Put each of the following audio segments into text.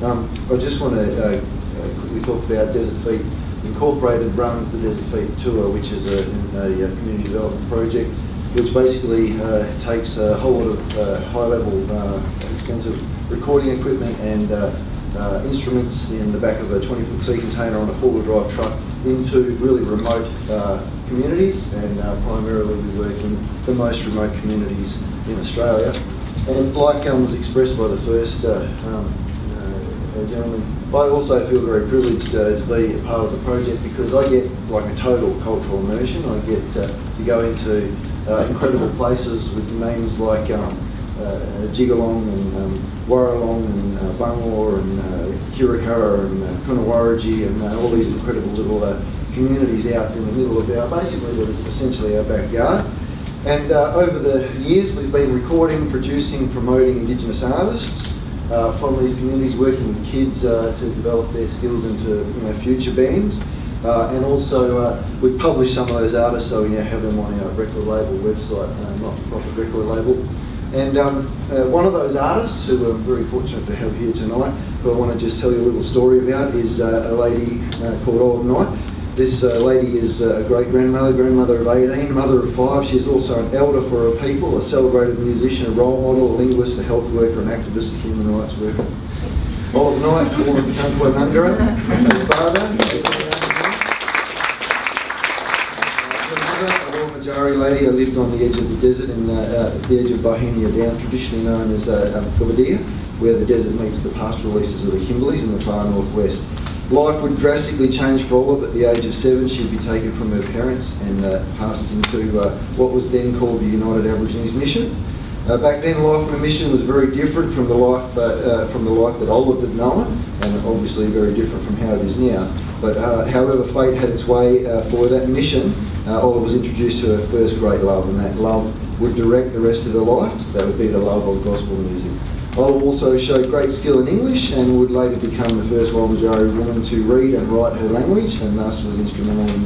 I just want to quickly talk about Desert Feet Incorporated runs the Desert Feet Tour, which is a community development project, which basically takes a whole lot of high-level, expensive recording equipment and instruments in the back of a 20-foot sea container on a four-wheel drive truck into really remote communities, and primarily we work in the most remote communities in Australia. And like was expressed by the first gentleman, I also feel very privileged to be a part of the project because I get like a total cultural immersion. I get to go into incredible places with names like Jigalong and Warralong and Bungor and Kirakara and Kunawarrigi and all these incredible little communities out in the middle of basically what is essentially our backyard. And over the years we've been recording, producing, promoting Indigenous artists from these communities, working with kids to develop their skills into future bands. And also we've published some of those artists, so we now have them on our record label website, not-for-profit record label. And one of those artists who I'm very fortunate to have here tonight, who I want to just tell you a little story about, is a lady called Olive Knight. This lady is a great-grandmother, grandmother of 18, mother of 5. She's also an elder for her people, a celebrated musician, a role model, a linguist, a health worker, an activist, a human rights worker. Olive Knight, born in Kankwanundra, her father. Majari lady, I lived on the edge of the desert in the edge of Bohemia Downs, traditionally known as Gavadia, where the desert meets the pastoral leases of the Kimberleys in the far northwest. Life would drastically change for Olive. At the age of 7, she'd be taken from her parents and passed into what was then called the United Aborigines Mission. Back then, life on a mission was very different from the life that Olive had known, and obviously very different from how it is now. But however fate had its way for that mission, Olive was introduced to her first great love, and that love would direct the rest of her life. That would be the love of gospel music. Olive also showed great skill in English and would later become the first Walmatjarri woman to read and write her language, and thus was instrumental in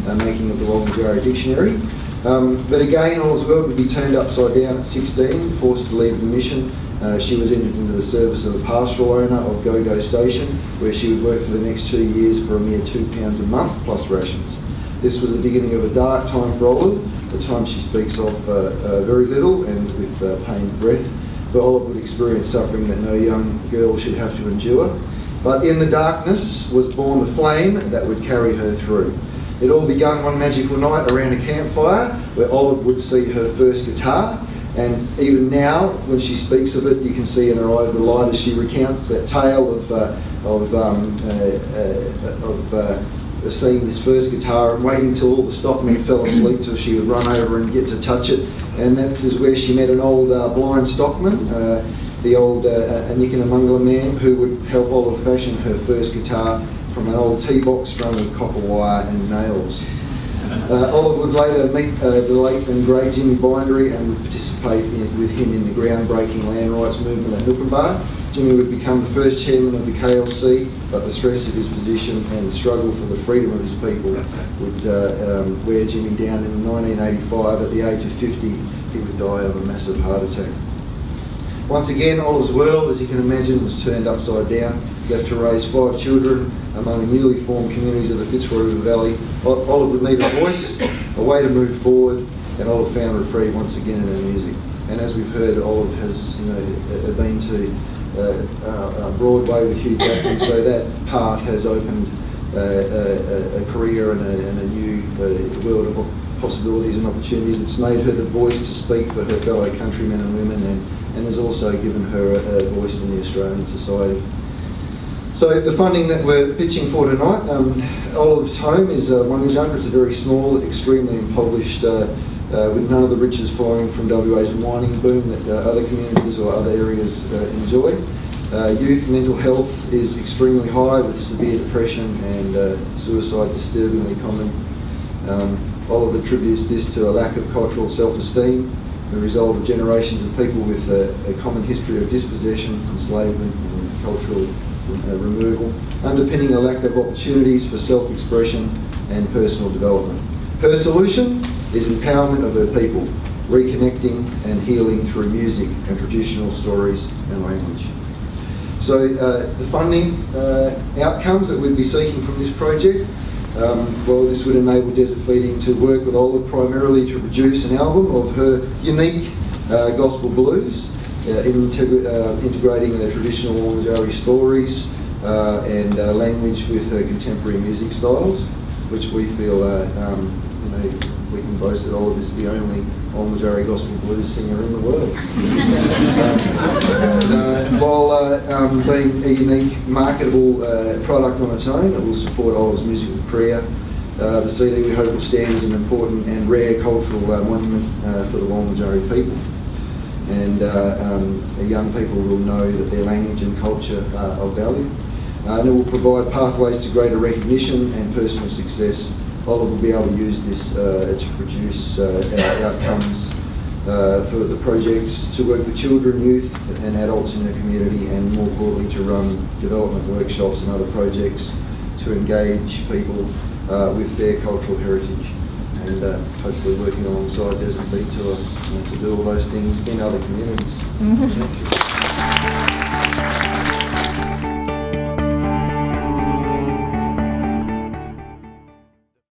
the making of the Walmatjarri dictionary. But again, Olive's world would be turned upside down at 16, forced to leave the mission. She was entered into the service of the pastoral owner of Go-Go Station, where she would work for the next 2 years for a mere £2 a month plus rations. This was the beginning of a dark time for Olive, a time she speaks of very little and with pained breath. For Olive would experience suffering that no young girl should have to endure. But in the darkness was born the flame that would carry her through. It all began one magical night around a campfire where Olive would see her first guitar, and even now when she speaks of it you can see in her eyes the light as she recounts that tale of seeing this first guitar and waiting till all the stockmen fell asleep till she would run over and get to touch it. And that is where she met an old blind stockman, the old Anikanamungala man, who would help Olive fashion her first guitar from an old T-box strung with copper wire and nails. Olive would later meet the late and great Jimmy Bindery and would participate with him in the groundbreaking land rights movement at Nookumbar. Jimmy would become the first chairman of the KLC, but the stress of his position and the struggle for the freedom of his people would wear Jimmy down. In 1985, at the age of 50, he would die of a massive heart attack. Once again, Olive's world, as you can imagine, was turned upside down, left to raise 5 children among the newly formed communities of the Fitzroy River Valley. Olive would need a voice, a way to move forward, and Olive found reprieve once again in her music. And as we've heard, Olive has been to Broadway with Hugh Jackman, so that path has opened a career and a new world of possibilities and opportunities. It's made her the voice to speak for her fellow countrymen and women, and has also given her a voice in the Australian society. So the funding that we're pitching for tonight, Olive's home is Wangajunka. It's a very small, extremely impoverished, with none of the riches flowing from WA's mining boom that other communities or other areas enjoy. Youth mental health is extremely high, with severe depression and suicide disturbingly common. Olive attributes this to a lack of cultural self-esteem, the result of generations of people with a common history of dispossession, enslavement and cultural removal, underpinning a lack of opportunities for self-expression and personal development. Her solution is empowerment of her people, reconnecting and healing through music and traditional stories and language. So the funding outcomes that we'd be seeking from this project, well, this would enable Desert Feeding to work with Olive primarily to produce an album of her unique gospel blues, integrating the traditional Wurundjeri stories and language with contemporary music styles, which we feel, we can boast that Olive is the only Wurundjeri gospel blues singer in the world. While being a unique, marketable product on its own, it will support Olive's musical career. The CD, we hope, will stand as an important and rare cultural monument for the Wurundjeri people. And young people will know that their language and culture are of value. And it will provide pathways to greater recognition and personal success. Olive will be able to use this to produce outcomes for the projects, to work with children, youth and adults in her community, and more broadly to run development workshops and other projects to engage people with their cultural heritage, and hopefully working alongside Desert Feed to do all those things in other communities. Mm-hmm.